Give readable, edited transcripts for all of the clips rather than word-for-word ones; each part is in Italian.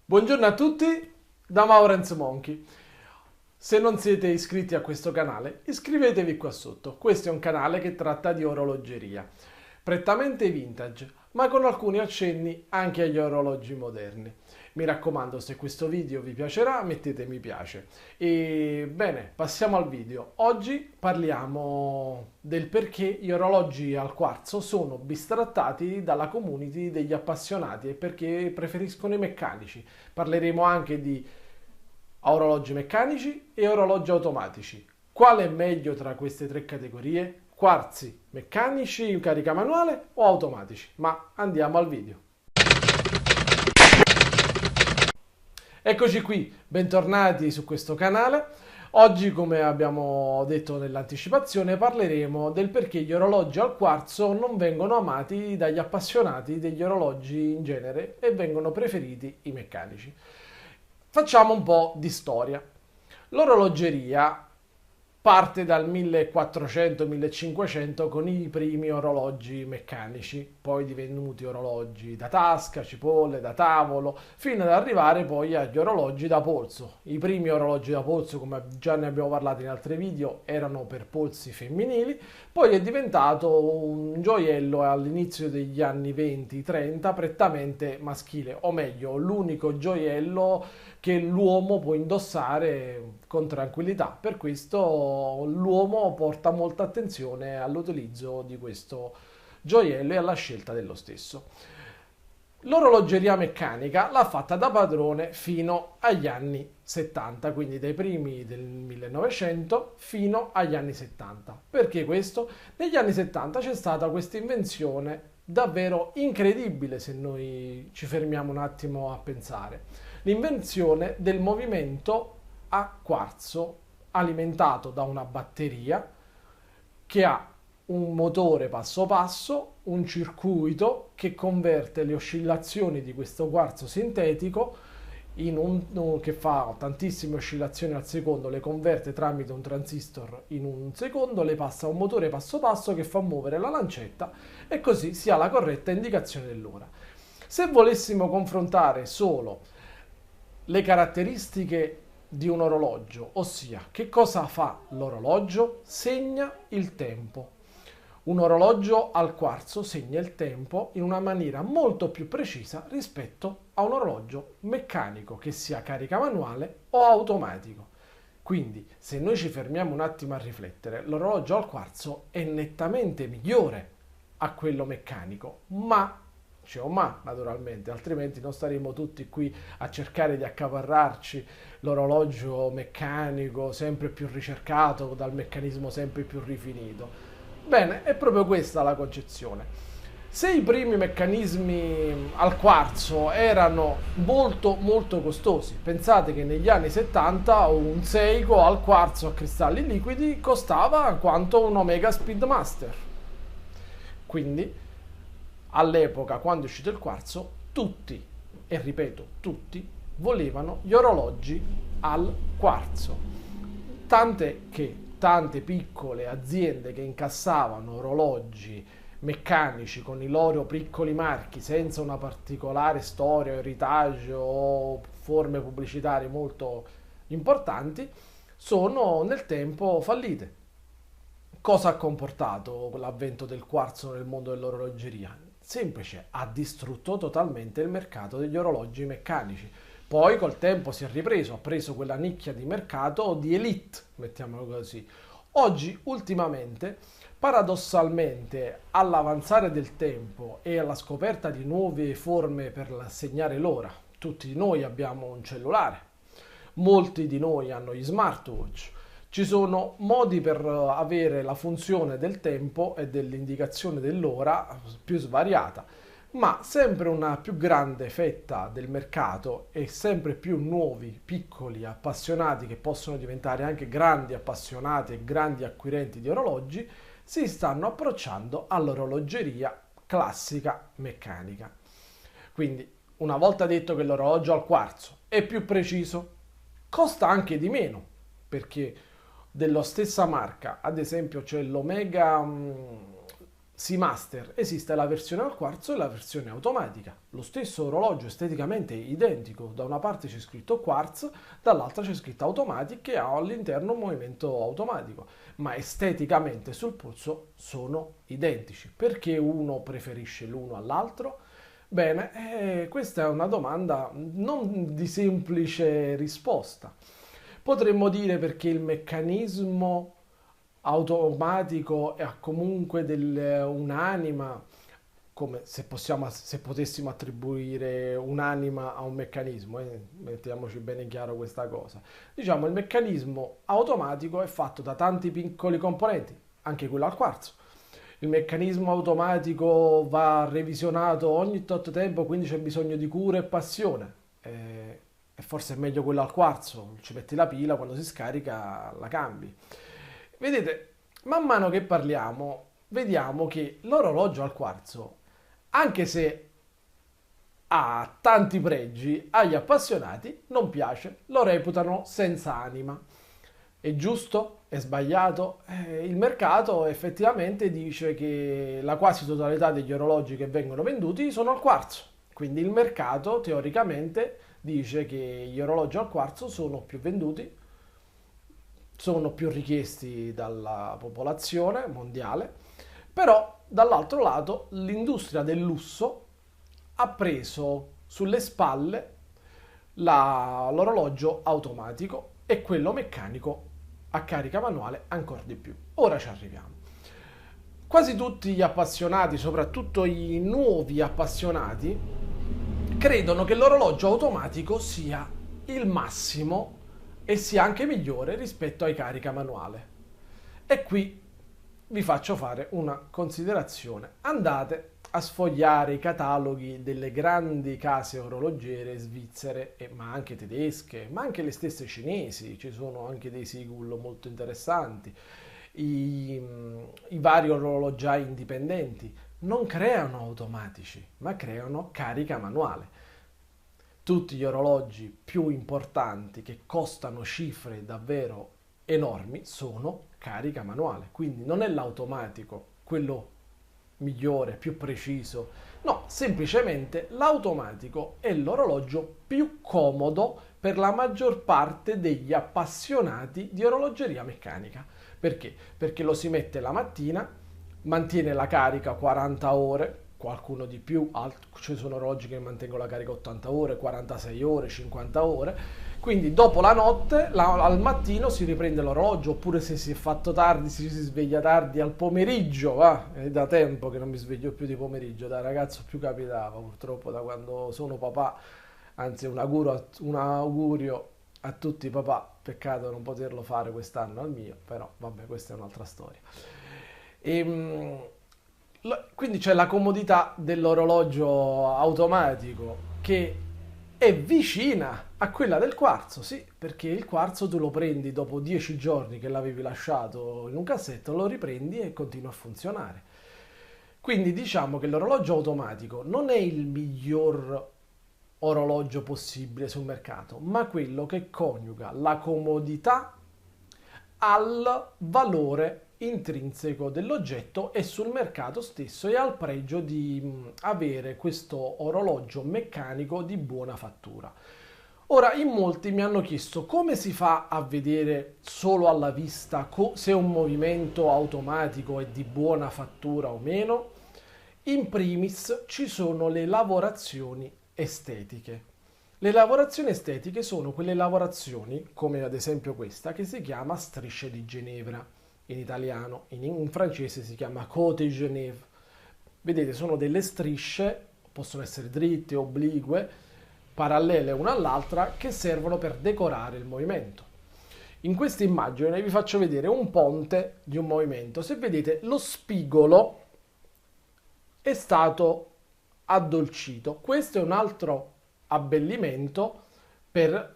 Buongiorno a tutti da Maurenz Monkey. Se non siete iscritti a questo canale, iscrivetevi qua sotto. Questo è un canale che tratta di orologeria, prettamente vintage, ma con alcuni accenni anche agli orologi moderni. Mi raccomando, se questo video vi piacerà, mettete mi piace. E bene, passiamo al video. Oggi parliamo del perché gli orologi al quarzo sono bistrattati dalla community degli appassionati e perché preferiscono i meccanici. Parleremo anche di orologi meccanici e orologi automatici. Quale è meglio tra queste tre categorie? Quarzi, meccanici, carica manuale o automatici? Ma andiamo al video. Eccoci qui, bentornati su questo canale. Oggi, come abbiamo detto nell'anticipazione, parleremo del perché gli orologi al quarzo non vengono amati dagli appassionati degli orologi in genere e vengono preferiti i meccanici. Facciamo un po' di storia. L'orologeria parte dal 1400-1500 con i primi orologi meccanici, poi divenuti orologi da tasca, cipolle, da tavolo, fino ad arrivare poi agli orologi da polso. I primi orologi da polso, come già ne abbiamo parlato in altri video, erano per polsi femminili, poi è diventato un gioiello all'inizio degli anni 20-30 prettamente maschile, o meglio, l'unico gioiello che l'uomo può indossare con tranquillità. Per questo l'uomo porta molta attenzione all'utilizzo di questo gioiello e alla scelta dello stesso. L'orologeria meccanica l'ha fatta da padrone fino agli anni 70, quindi dai primi del 1900 fino agli anni 70. Perché questo? Negli anni 70 c'è stata questa invenzione davvero incredibile se noi ci fermiamo un attimo a pensare. L'invenzione del movimento a quarzo alimentato da una batteria che ha un motore passo passo, un circuito che converte le oscillazioni di questo quarzo sintetico che fa tantissime oscillazioni al secondo, le converte tramite un transistor in un secondo, le passa a un motore passo passo che fa muovere la lancetta e così si ha la corretta indicazione dell'ora. Se volessimo confrontare solo le caratteristiche di un orologio, ossia che cosa fa l'orologio? Segna il tempo. Un orologio al quarzo segna il tempo in una maniera molto più precisa rispetto a un orologio meccanico, che sia carica manuale o automatico. Quindi, se noi ci fermiamo un attimo a riflettere, l'orologio al quarzo è nettamente migliore a quello meccanico, ma c'è un ma, naturalmente, altrimenti non staremo tutti qui a cercare di accaparrarci l'orologio meccanico sempre più ricercato, dal meccanismo sempre più rifinito. Bene, è proprio questa la concezione. Se i primi meccanismi al quarzo erano molto costosi, pensate che negli anni 70 un Seiko al quarzo a cristalli liquidi costava quanto un Omega Speedmaster. Quindi all'epoca, quando è uscito il quarzo, tutti, e ripeto tutti, volevano gli orologi al quarzo. Tant'è che tante piccole aziende che incassavano orologi meccanici con i loro piccoli marchi senza una particolare storia, heritage o forme pubblicitarie molto importanti sono nel tempo fallite. Cosa ha comportato l'avvento del quarzo nel mondo dell'orologeria? Semplice, ha distrutto totalmente il mercato degli orologi meccanici. Poi col tempo si è ripreso, ha preso quella nicchia di mercato di elite, mettiamolo così. Oggi, ultimamente, paradossalmente, all'avanzare del tempo e alla scoperta di nuove forme per segnare l'ora, tutti noi abbiamo un cellulare, molti di noi hanno gli smartwatch, ci sono modi per avere la funzione del tempo e dell'indicazione dell'ora più svariata, ma sempre una più grande fetta del mercato e sempre più nuovi, piccoli appassionati che possono diventare anche grandi appassionati e grandi acquirenti di orologi si stanno approcciando all'orologeria classica meccanica. Quindi, una volta detto che l'orologio al quarzo è più preciso, costa anche di meno, perché della stessa marca, ad esempio c'è l'Omega Seamaster esiste la versione al quarzo e la versione automatica. Lo stesso orologio esteticamente identico, da una parte c'è scritto quartz, dall'altra c'è scritto automatic che ha all'interno un movimento automatico, ma esteticamente sul polso sono identici. Perché uno preferisce l'uno all'altro? Bene, questa è una domanda non di semplice risposta. Potremmo dire perché il meccanismo automatico e ha comunque un'anima, come se potessimo attribuire un'anima a un meccanismo, mettiamoci bene in chiaro questa cosa. Diciamo, il meccanismo automatico è fatto da tanti piccoli componenti, anche quello al quarzo. Il meccanismo automatico va revisionato ogni tot tempo, quindi c'è bisogno di cura e passione. E forse è meglio quello al quarzo, ci metti la pila, quando si scarica la cambi. Vedete, man mano che parliamo, vediamo che l'orologio al quarzo, anche se ha tanti pregi, agli appassionati non piace, lo reputano senza anima. È giusto? È sbagliato? Il mercato effettivamente dice che la quasi totalità degli orologi che vengono venduti sono al quarzo. Quindi il mercato teoricamente dice che gli orologi al quarzo sono più venduti, sono più richiesti dalla popolazione mondiale, però dall'altro lato l'industria del lusso ha preso sulle spalle l'orologio automatico e quello meccanico a carica manuale ancora di più. Ora ci arriviamo. Quasi tutti gli appassionati, soprattutto i nuovi appassionati, credono che l'orologio automatico sia il massimo e sia anche migliore rispetto ai carica manuale. E qui vi faccio fare una considerazione. Andate a sfogliare i cataloghi delle grandi case orologiere svizzere, ma anche tedesche, ma anche le stesse cinesi, ci sono anche dei Sigul molto interessanti, i vari orologiai indipendenti. Non creano automatici, ma creano carica manuale. Tutti gli orologi più importanti che costano cifre davvero enormi sono carica manuale, quindi non è l'automatico quello migliore, più preciso, no, semplicemente l'automatico è l'orologio più comodo per la maggior parte degli appassionati di orologeria meccanica. Perché? Perché lo si mette la mattina, mantiene la carica 40 ore, qualcuno di più, ci sono orologi che mantengono la carica 80 ore, 46 ore, 50 ore, quindi dopo la notte, al mattino si riprende l'orologio, oppure se si è fatto tardi, si sveglia tardi al pomeriggio, va? È da tempo che non mi sveglio più di pomeriggio, da ragazzo più capitava, purtroppo da quando sono papà, anzi un augurio a tutti i papà, peccato non poterlo fare quest'anno al mio, però vabbè, questa è un'altra storia. Quindi c'è la comodità dell'orologio automatico che è vicina a quella del quarzo, sì, perché il quarzo tu lo prendi dopo 10 giorni che l'avevi lasciato in un cassetto, lo riprendi e continua a funzionare. Quindi diciamo che l'orologio automatico non è il miglior orologio possibile sul mercato, ma quello che coniuga la comodità al valore intrinseco dell'oggetto e sul mercato stesso e al pregio di avere questo orologio meccanico di buona fattura. Ora, in molti mi hanno chiesto come si fa a vedere solo alla vista se un movimento automatico è di buona fattura o meno. In primis ci sono le lavorazioni estetiche. Le lavorazioni estetiche sono quelle lavorazioni, come ad esempio questa, che si chiama strisce di Ginevra in italiano, in francese si chiama Côte de Genève. Vedete, sono delle strisce, possono essere dritte, oblique, parallele una all'altra, che servono per decorare il movimento. In questa immagine vi faccio vedere un ponte di un movimento. Se vedete, lo spigolo è stato addolcito. Questo è un altro abbellimento per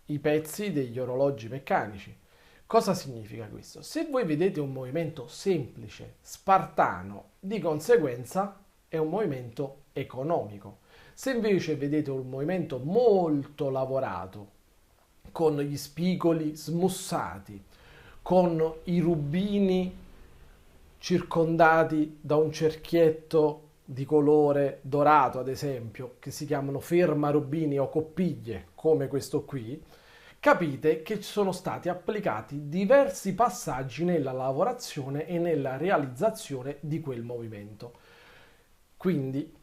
i pezzi degli orologi meccanici. Cosa significa questo? Se voi vedete un movimento semplice, spartano, di conseguenza è un movimento economico. Se invece vedete un movimento molto lavorato, con gli spigoli smussati, con i rubini circondati da un cerchietto di colore dorato, ad esempio, che si chiamano fermarubini o coppiglie, come questo qui, capite che sono stati applicati diversi passaggi nella lavorazione e nella realizzazione di quel movimento. Quindi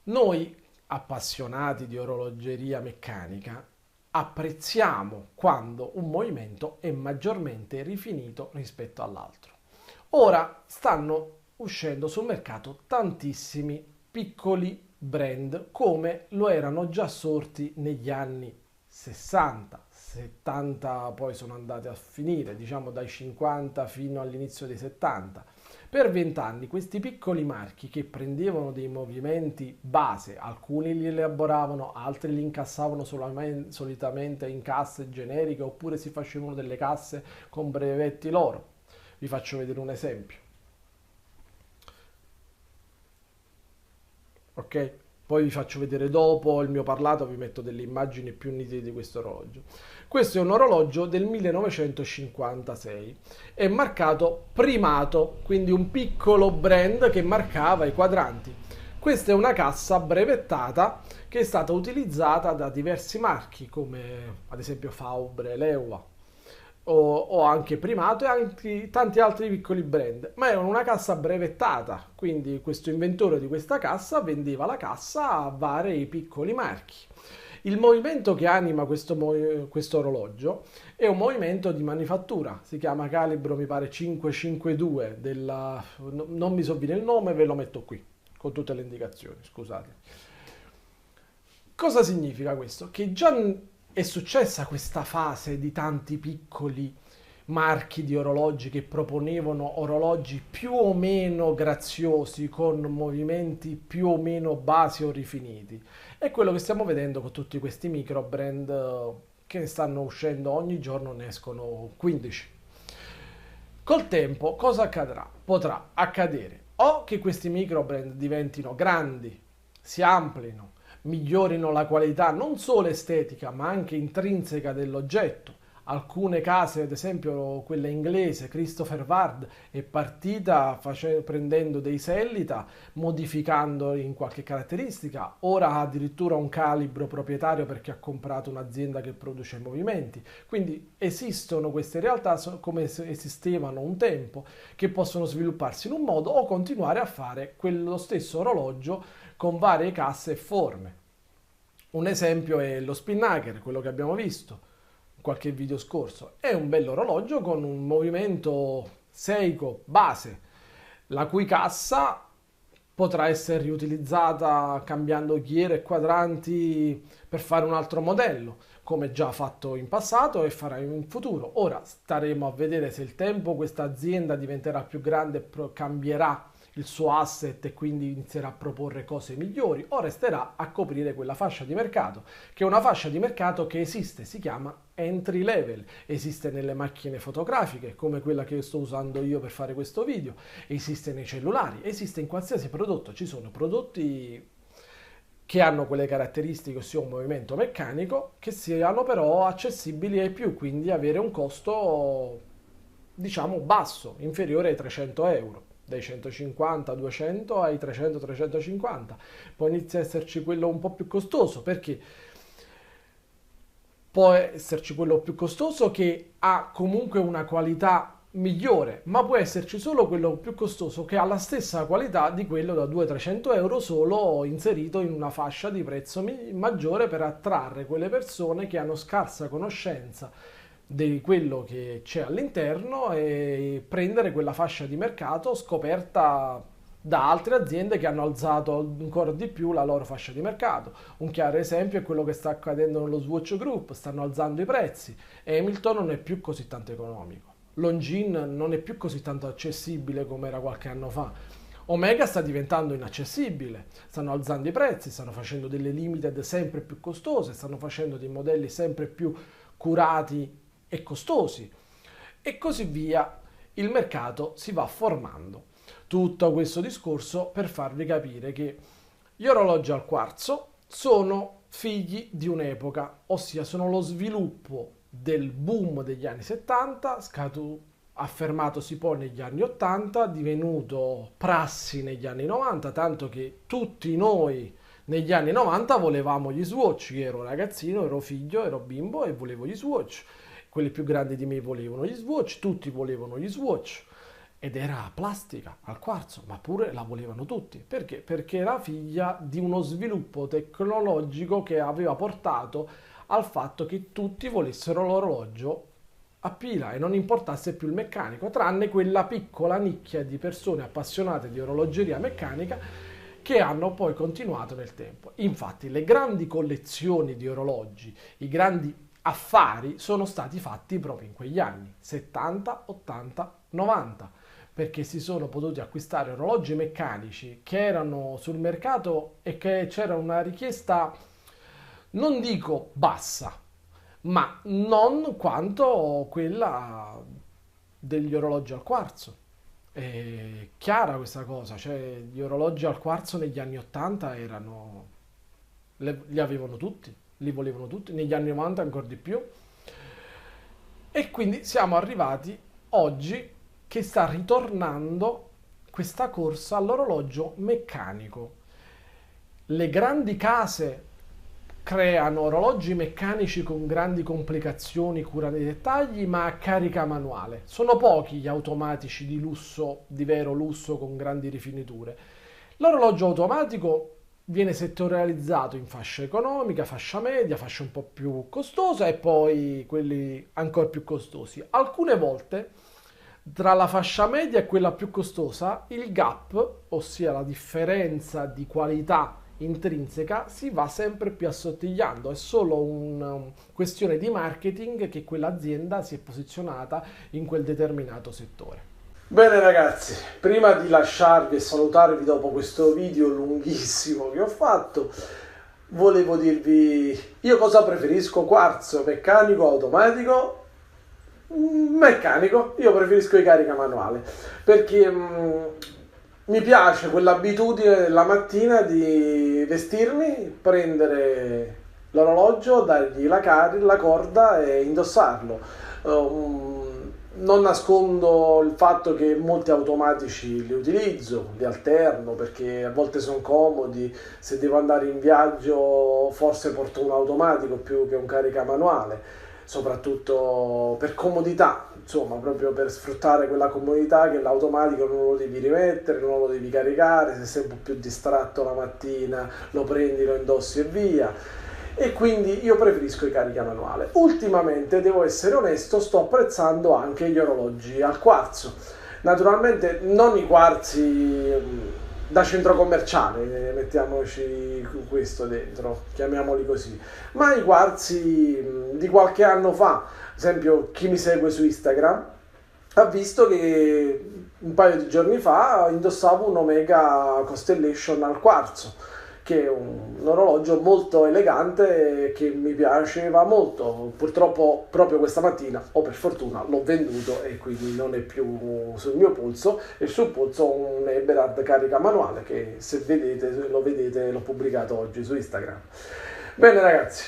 noi, appassionati di orologeria meccanica, apprezziamo quando un movimento è maggiormente rifinito rispetto all'altro. Ora stanno uscendo sul mercato tantissimi piccoli brand come lo erano già sorti negli anni 60, 70, poi sono andati a finire, diciamo dai 50 fino all'inizio dei 70. Per 20 anni questi piccoli marchi che prendevano dei movimenti base, alcuni li elaboravano, altri li incassavano solitamente in casse generiche oppure si facevano delle casse con brevetti loro. Vi faccio vedere un esempio. Ok? Poi vi faccio vedere dopo il mio parlato, vi metto delle immagini più nitide di questo orologio. Questo è un orologio del 1956, è marcato Primato, quindi un piccolo brand che marcava i quadranti. Questa è una cassa brevettata che è stata utilizzata da diversi marchi come ad esempio Fabre, Leua o anche Primato e anche tanti altri piccoli brand, ma era una cassa brevettata, quindi questo inventore di questa cassa vendeva la cassa a vari piccoli marchi. Il movimento che anima questo orologio è un movimento di manifattura, si chiama calibro mi pare 552, non mi sovviene il nome, ve lo metto qui con tutte le indicazioni, scusate. Cosa significa questo? Che già è successa questa fase di tanti piccoli marchi di orologi che proponevano orologi più o meno graziosi con movimenti più o meno basi o rifiniti. È quello che stiamo vedendo con tutti questi micro brand che stanno uscendo ogni giorno, ne escono 15. Col tempo cosa accadrà? Potrà accadere o che questi micro brand diventino grandi, si amplino, migliorino la qualità non solo estetica ma anche intrinseca dell'oggetto. Alcune case, ad esempio quella inglese Christopher Ward, è partita prendendo dei Sellita, modificando in qualche caratteristica, ora ha addirittura un calibro proprietario perché ha comprato un'azienda che produce movimenti. Quindi esistono queste realtà come esistevano un tempo, che possono svilupparsi in un modo o continuare a fare quello stesso orologio con varie casse e forme. Un esempio è lo Spinnaker, quello che abbiamo visto qualche video scorso. È un bell'orologio con un movimento Seiko base, la cui cassa potrà essere riutilizzata cambiando ghiere e quadranti per fare un altro modello, come già fatto in passato e farà in futuro. Ora staremo a vedere se il tempo questa azienda diventerà più grande e cambierà il suo asset e quindi inizierà a proporre cose migliori, o resterà a coprire quella fascia di mercato, che è una fascia di mercato che esiste, si chiama entry level, esiste nelle macchine fotografiche come quella che sto usando io per fare questo video, esiste nei cellulari, esiste in qualsiasi prodotto. Ci sono prodotti che hanno quelle caratteristiche, ossia un movimento meccanico, che siano però accessibili ai più, quindi avere un costo diciamo basso, inferiore ai 300 euro, dai 150, 200 ai 300, 350. Poi inizia a esserci quello un po' più costoso, perché può esserci quello più costoso che ha comunque una qualità migliore, ma può esserci solo quello più costoso che ha la stessa qualità di quello da 200-300 euro, solo inserito in una fascia di prezzo maggiore per attrarre quelle persone che hanno scarsa conoscenza di quello che c'è all'interno e prendere quella fascia di mercato scoperta da altre aziende che hanno alzato ancora di più la loro fascia di mercato. Un chiaro esempio è quello che sta accadendo nello Swatch Group, stanno alzando i prezzi. Hamilton non è più così tanto economico, Longines non è più così tanto accessibile come era qualche anno fa, Omega sta diventando inaccessibile, stanno alzando i prezzi, stanno facendo delle limited sempre più costose, stanno facendo dei modelli sempre più curati e costosi e così via. Il mercato si va formando. Tutto questo discorso per farvi capire che gli orologi al quarzo sono figli di un'epoca, ossia sono lo sviluppo del boom degli anni 70 affermatosi poi negli anni 80, divenuto prassi negli anni 90, tanto che tutti noi negli anni 90 volevamo gli Swatch. Io ero ragazzino, ero figlio, ero bimbo e volevo gli Swatch. Quelli più grandi di me volevano gli Swatch, tutti volevano gli Swatch. Ed era plastica al quarzo, ma pure la volevano tutti. Perché? Perché era figlia di uno sviluppo tecnologico che aveva portato al fatto che tutti volessero l'orologio a pila e non importasse più il meccanico, tranne quella piccola nicchia di persone appassionate di orologeria meccanica che hanno poi continuato nel tempo. Infatti, le grandi collezioni di orologi, i grandi affari sono stati fatti proprio in quegli anni 70, 80, 90, perché si sono potuti acquistare orologi meccanici che erano sul mercato e che c'era una richiesta, non dico bassa, ma non quanto quella degli orologi al quarzo. È chiara questa cosa, cioè gli orologi al quarzo negli anni 80 erano, li avevano tutti, li volevano tutti, negli anni 90 ancora di più. E quindi siamo arrivati oggi che sta ritornando questa corsa all'orologio meccanico. Le grandi case creano orologi meccanici con grandi complicazioni, cura dei dettagli, ma a carica manuale. Sono pochi gli automatici di lusso, di vero lusso, con grandi rifiniture. L'orologio automatico viene settorializzato in fascia economica, fascia media, fascia un po' più costosa e poi quelli ancora più costosi. Alcune volte tra la fascia media e quella più costosa il gap, ossia la differenza di qualità intrinseca, si va sempre più assottigliando. È solo una questione di marketing che quell'azienda si è posizionata in quel determinato settore. Bene ragazzi, prima di lasciarvi e salutarvi dopo questo video lunghissimo che ho fatto, volevo dirvi io cosa preferisco: quarzo, meccanico, automatico. Meccanico, io preferisco i carica manuale perché mi piace quell'abitudine la mattina di vestirmi, prendere l'orologio, dargli la corda e indossarlo. Non nascondo il fatto che molti automatici li utilizzo, li alterno perché a volte sono comodi. Se devo andare in viaggio forse porto un automatico più che un carica manuale, soprattutto per comodità, insomma, proprio per sfruttare quella comodità che l'automatico non lo devi rimettere, non lo devi caricare, se sei un po' più distratto la mattina lo prendi, lo indossi e via. E quindi io preferisco i carica manuale. Ultimamente, devo essere onesto, sto apprezzando anche gli orologi al quarzo. Naturalmente non i quarzi da centro commerciale, mettiamoci questo dentro, chiamiamoli così, ma i quarzi di qualche anno fa. Ad esempio, chi mi segue su Instagram ha visto che un paio di giorni fa indossavo un Omega Constellation al quarzo, che è un orologio molto elegante che mi piaceva molto. Purtroppo proprio questa mattina, o per fortuna, l'ho venduto e quindi non è più sul mio polso. E sul polso ho un Eberhard carica manuale che, se vedete, l'ho pubblicato oggi su Instagram. Bene ragazzi,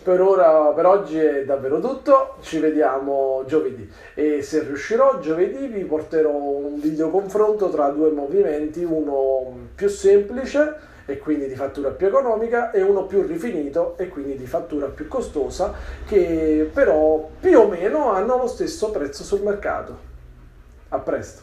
per oggi è davvero tutto, ci vediamo giovedì e se riuscirò giovedì vi porterò un video confronto tra due movimenti, uno più semplice e quindi di fattura più economica e uno più rifinito e quindi di fattura più costosa, che però più o meno hanno lo stesso prezzo sul mercato. A presto!